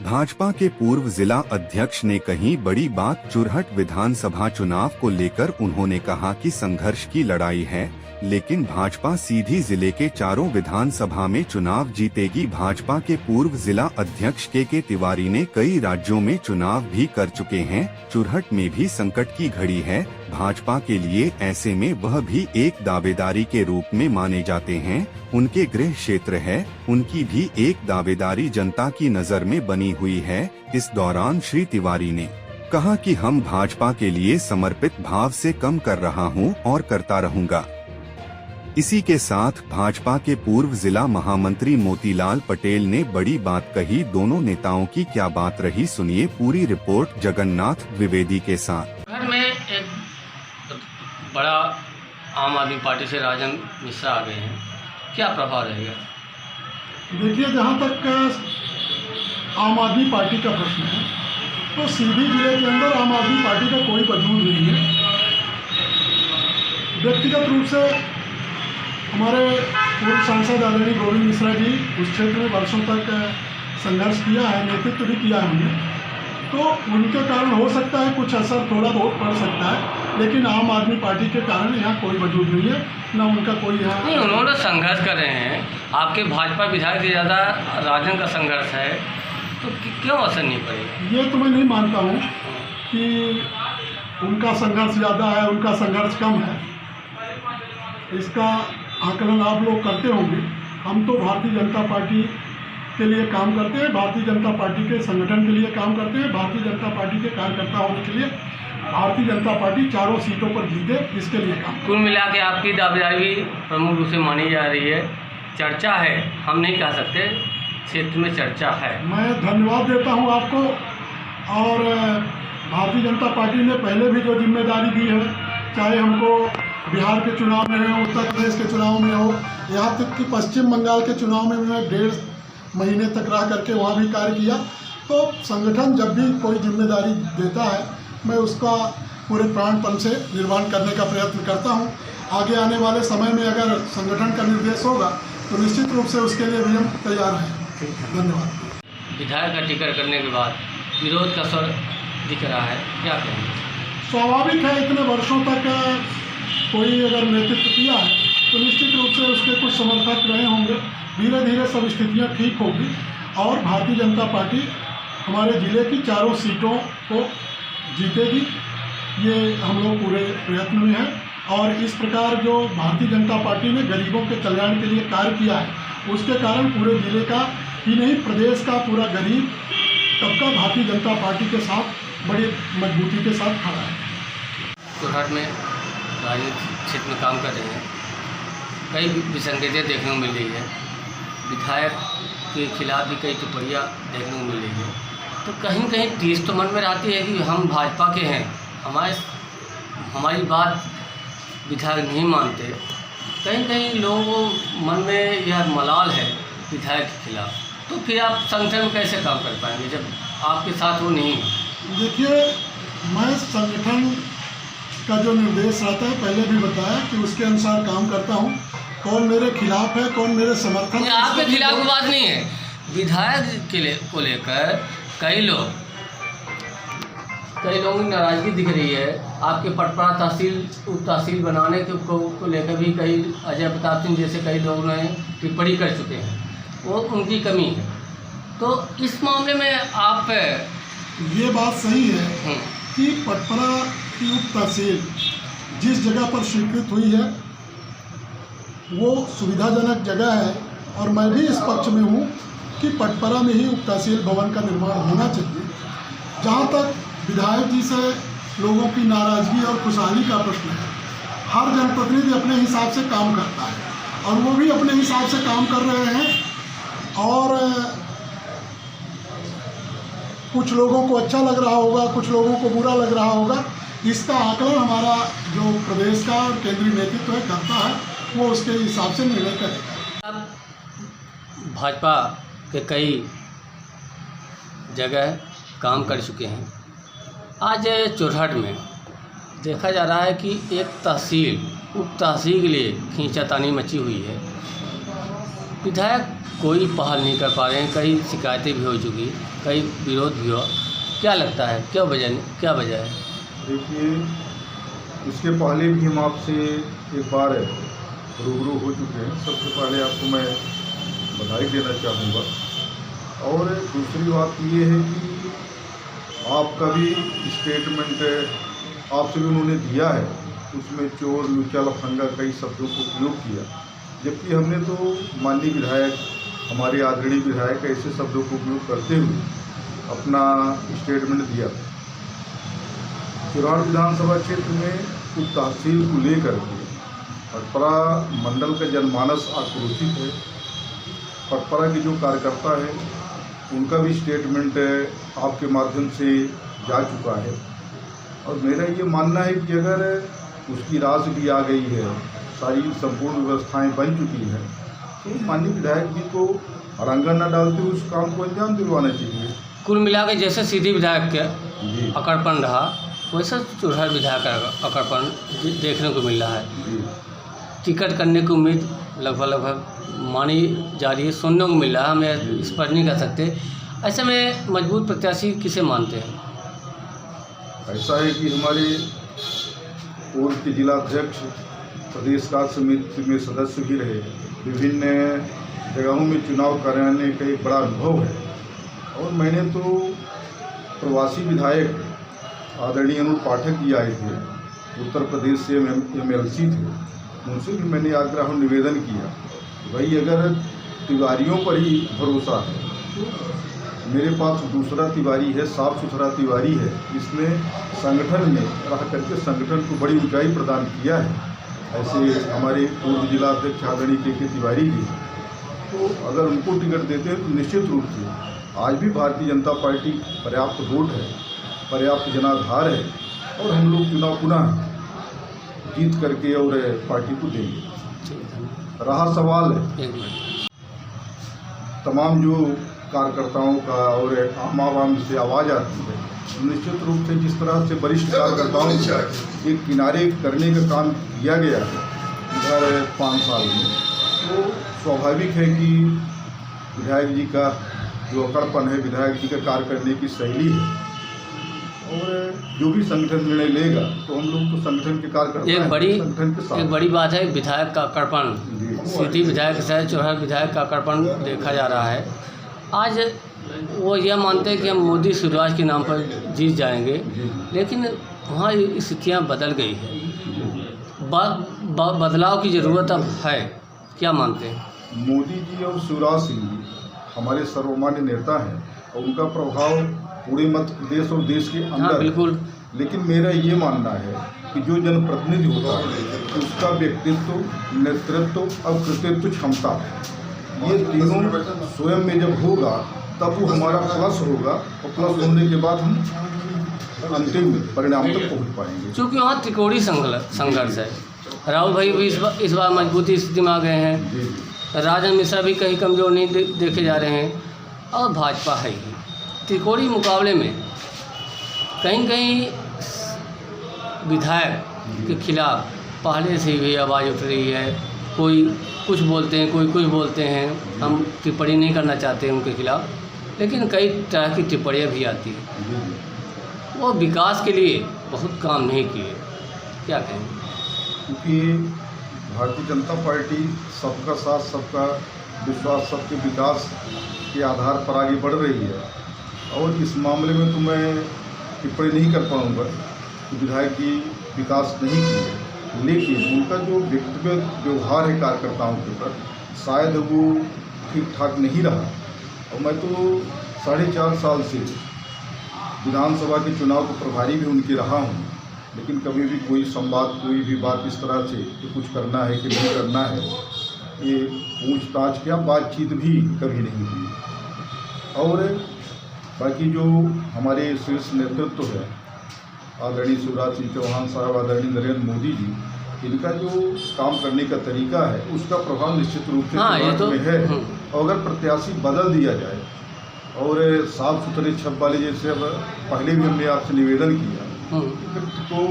भाजपा के पूर्व जिला अध्यक्ष ने कही बड़ी बात। चुरहट विधानसभा चुनाव को लेकर उन्होंने कहा कि संघर्ष की लड़ाई है, लेकिन भाजपा सीधी जिले के चारों विधानसभा में चुनाव जीतेगी। भाजपा के पूर्व जिला अध्यक्ष के तिवारी ने कई राज्यों में चुनाव भी कर चुके हैं। चुरहट में भी संकट की घड़ी है भाजपा के लिए, ऐसे में वह भी एक दावेदारी के रूप में माने जाते हैं। उनके गृह क्षेत्र है, उनकी भी एक दावेदारी जनता की नजर में बनी हुई है। इस दौरान श्री तिवारी ने कहा कि हम भाजपा के लिए समर्पित भाव से काम कर रहा हूं और करता रहूंगा। इसी के साथ भाजपा के पूर्व जिला महामंत्री मोतीलाल पटेल ने बड़ी बात कही। दोनों नेताओं की क्या बात रही, सुनिए पूरी रिपोर्ट जगन्नाथ द्विवेदी के साथ। घर में एक बड़ा आम आदमी पार्टी से राजन मिश्रा आ गए हैं, क्या प्रभाव रहेगा? देखिए, जहाँ तक आम आदमी पार्टी का प्रश्न है तो सीधी जिले के अंदर आम आदमी पार्टी का कोई वजूद नहीं है। व्यक्तिगत रूप से हमारे पूर्व सांसद आदरणीय गोविंद मिश्रा जी उस क्षेत्र में वर्षों तक संघर्ष किया है, नेतृत्व भी किया है हमने, तो उनके कारण हो सकता है कुछ असर थोड़ा बहुत पड़ सकता है, लेकिन आम आदमी पार्टी के कारण यहाँ कोई वजूद नहीं है, ना उनका कोई यहाँ नहीं। उन्होंने संघर्ष कर रहे हैं, आपके भाजपा विधायक से ज़्यादा राजन का संघर्ष है, तो क्यों असर नहीं पड़ेगा? ये तो मैं नहीं मानता हूँ कि उनका संघर्ष ज़्यादा है, उनका संघर्ष कम है। इसका आकलन आप लोग करते होंगे। हम तो भारतीय जनता पार्टी के लिए काम करते हैं, भारतीय जनता पार्टी के संगठन के लिए काम करते हैं, भारतीय जनता पार्टी के कार्यकर्ता होने के लिए भारतीय जनता पार्टी चारों सीटों पर जीते, इसके लिए काम। कुल मिला के आपकी दावेदारी प्रमुख रूप से मानी जा रही है, चर्चा है, हम नहीं कह सकते, क्षेत्र में चर्चा है। मैं धन्यवाद देता हूं आपको। और भारतीय जनता पार्टी ने पहले भी जो जिम्मेदारी दी है, चाहे हमको बिहार के चुनाव में हो, उत्तर प्रदेश के चुनाव में हो, यहाँ तक कि पश्चिम बंगाल के चुनाव में मैं 1.5 महीने तक रह करके वहाँ भी कार्य किया। तो संगठन जब भी कोई जिम्मेदारी देता है, मैं उसका पूरे प्राणपण से निर्वहन करने का प्रयत्न करता हूँ। आगे आने वाले समय में अगर संगठन का निर्देश होगा तो निश्चित रूप से उसके लिए भी हम तैयार हैं। धन्यवाद। विधायक का टिकट करने के बाद विरोध का स्वर दिख रहा है, क्या कहेंगे? स्वाभाविक है, इतने वर्षों तक कोई अगर नेतृत्व किया है तो निश्चित रूप से उसके कुछ समर्थक रहे होंगे। धीरे धीरे सब स्थितियाँ ठीक होगी और भारतीय जनता पार्टी हमारे ज़िले की चारों सीटों को जीतेगी। ये हम लोग पूरे प्रयत्न में हैं और इस प्रकार जो भारतीय जनता पार्टी ने गरीबों के कल्याण के लिए कार्य किया है, उसके कारण पूरे ज़िले का ही नहीं, प्रदेश का पूरा गरीब तबका भारतीय जनता पार्टी के साथ बड़ी मजबूती के साथ खड़ा है। चुरहट में राजनीतिक क्षेत्र में काम कर रहे हैं, कई विसंगतियाँ देखने को मिल रही है, विधायक के खिलाफ भी कई टिप्पणियाँ देखने को मिल रही है, तो कहीं कहीं टीस तो मन में रहती है कि हम भाजपा के हैं, हमारी बात विधायक नहीं मानते। कहीं कहीं लोगों को मन में यह मलाल है विधायक के खिलाफ, तो फिर आप संगठन में कैसे काम कर पाएंगे जब आपके साथ वो नहीं? देखिए, मैं संगठन का जो निर्देश रहता है, पहले भी बताया कि उसके अनुसार काम करता हूं। कौन मेरे खिलाफ है, कौन मेरे समर्थन है, आपके खिलाफ की बात नहीं है। विधायक को लेकर कई लोगों की नाराज़गी दिख रही है। आपके पटपड़ा तहसील उप तहसील बनाने को लेकर भी कई अजय प्रताप सिंह जैसे कई लोगों ने टिप्पणी कर चुके हैं, वो उनकी कमी है। तो इस मामले में आप ये बात सही है कि पटपड़ा की उप तहसील जिस जगह पर स्वीकृत हुई है वो सुविधाजनक जगह है और मैं भी इस पक्ष में हूँ कि पटपड़ा में ही उप तहसील भवन का निर्माण होना चाहिए। जहाँ तक विधायक जी से लोगों की नाराज़गी और खुशहाली का प्रश्न है, हर जनप्रतिनिधि अपने हिसाब से काम करता है और वो भी अपने हिसाब से काम कर रहे हैं और कुछ लोगों को अच्छा लग रहा होगा, कुछ लोगों को बुरा लग रहा होगा। इसका आकलन हमारा जो प्रदेश का और केंद्रीय नेतृत्व है करता है, वो उसके हिसाब से निर्णय करेगा। भाजपा के कई जगह काम कर चुके हैं। आज चुरहट में देखा जा रहा है कि एक तहसील उप तहसील के लिए खींचातानी मची हुई है। विधायक कोई पहल नहीं कर पा रहे हैं, कई शिकायतें भी हो चुकी, कई विरोध भी हुआ। क्या लगता है क्या वजह है? देखिए, इसके पहले भी हम आपसे एक बार रूबरू हो चुके हैं। सबसे पहले आपको मैं बधाई देना चाहूँगा। और दूसरी बात ये है कि आपका भी स्टेटमेंट आपसे भी उन्होंने दिया है, उसमें चोर, लुच्चा, लफंगा कई शब्दों को उपयोग किया, जबकि हमने तो माननीय विधायक, हमारे आदरणीय विधायक ऐसे शब्दों को उपयोग करते हुए अपना स्टेटमेंट दिया। चुराड़ विधानसभा क्षेत्र में उप तहसील को लेकर के पटपरा मंडल का जनमानस आक्रोशित है। पटपरा के जो कार्यकर्ता है उनका भी स्टेटमेंट आपके माध्यम से जा चुका है। और मेरा ये मानना है कि अगर उसकी राशि भी आ गई है, सारी संपूर्ण व्यवस्थाएं बन चुकी हैं, तो माननीय विधायक जी को अड़ंगा न डालते हुए उस काम को अंजाम दिलवाना चाहिए। कुल मिला के जैसे सीधी विधायक के जी अकड़पन रहा, वैसा चुरहट विधायक का अकड़पन देखने को मिल रहा है। जी टिकट करने की उम्मीद लगभग मानी जा रही है, सुनने को मिल रहा है। हमें इस पर नहीं कर सकते। ऐसे में मजबूत प्रत्याशी किसे मानते हैं? ऐसा है कि हमारे पूर्व के जिलाध्यक्ष, प्रदेश कार्य समिति में सदस्य भी रहे, विभिन्न जगहों में चुनाव कराने का एक बड़ा अनुभव है। और मैंने तो प्रवासी विधायक आदरणीय अनुप पाठक जी आए थे, उत्तर प्रदेश से MLC थे, उनसे भी मैंने आग्रह और निवेदन किया, भाई अगर तिवारियों पर ही भरोसा है तो मेरे पास दूसरा तिवारी है, साफ सुथरा तिवारी है, इसने संगठन में रह करके संगठन को बड़ी ऊंचाई प्रदान किया है। ऐसे हमारे पूर्व जिला अध्यक्ष आदरणीय के तिवारी जी, तो अगर उनको टिकट देते हैं तो निश्चित रूप से आज भी भारतीय जनता पार्टी पर्याप्त वोट है, पर्याप्त जनाधार है, और हम लोग चुनाव पुनः जीत करके और पार्टी को देंगे। रहा सवाल तमाम जो कार्यकर्ताओं का और आम आवाम से आवाज़ आती है, निश्चित रूप से जिस तरह से वरिष्ठ कार्यकर्ताओं को एक किनारे करने का काम किया गया है इधर 5 साल में, तो स्वाभाविक है कि विधायक जी का जो अकड़पन है, विधायक जी का कार्य करने की शैली है, और जो भी संगठन निर्णय लेगा तो हम लोग तो संगठन के कार्यकर्ता हैं, संगठन के साथ। एक बड़ी बात है विधायक का अकड़पन, सीधी विधायक से चुरहट विधायक का अकड़पन देखा जा रहा है। आज वो यह मानते हैं कि हम मोदी स्वराज के नाम पर जीत जाएंगे, लेकिन वहाँ स्थितियाँ बदल गई है, बदलाव की ज़रूरत अब है। क्या मानते हैं? मोदी जी और शिवराज सिंह जी हमारे सर्वमान्य नेता हैं और उनका प्रभाव पूरे मध्य प्रदेश और देश के अंदर। हाँ, बिल्कुल। लेकिन मेरा ये मानना है कि जो जनप्रतिनिधि होता है उसका व्यक्तित्व, नेतृत्व और कृतित्व क्षमता, ये तीनों स्वयं में जब होगा तब वो हमारा प्लस होगा, और प्लस होने के बाद हम अंतिम परिणाम तक पहुँच पाएंगे। क्योंकि वहाँ त्रिकोणीय संघर्ष है। राहुल भाई भी इस बार मजबूती स्थिति में आ गए हैं, राजन मिश्रा भी कहीं कमज़ोर नहीं देखे जा रहे हैं, और भाजपा है ही। त्रिकोणीय मुकाबले में कहीं कहीं विधायक के खिलाफ पहले से भी आवाज़ उठ रही है। कोई कुछ बोलते हैं, कोई कुछ बोलते हैं। हम टिप्पणी नहीं करना चाहते हैं उनके खिलाफ, लेकिन कई तरह की टिप्पणियाँ भी आती हैं। वो विकास के लिए बहुत काम नहीं किए, क्या कहेंगे? क्योंकि भारतीय जनता पार्टी सबका साथ, सबका विश्वास, सबके विकास के आधार पर आगे बढ़ रही है, और इस मामले में तो मैं टिप्पणी नहीं कर पाऊँगा कि विधायक जी विकास नहीं किए, लेकिन उनका जो व्यक्तिगत व्यवहार है कार्यकर्ताओं के ऊपर, शायद वो ठीक ठाक नहीं रहा। और मैं तो 4.5 साल से विधानसभा के चुनाव को प्रभारी भी उनके रहा हूँ, लेकिन कभी भी कोई संवाद, कोई भी बात इस तरह से कि कुछ करना है कि नहीं करना है, ये पूछताछ क्या बातचीत भी कभी नहीं हुई। और बाकी जो हमारे शीर्ष नेतृत्व है, आदरणीय शिवराज सिंह चौहान साहब, आदरणीय नरेंद्र मोदी जी, इनका जो काम करने का तरीका है उसका प्रभाव निश्चित रूप से में है। और अगर प्रत्याशी बदल दिया जाए और साफ सुथरे छप वाले, जैसे अब पहले भी हमने आपसे निवेदन किया, तो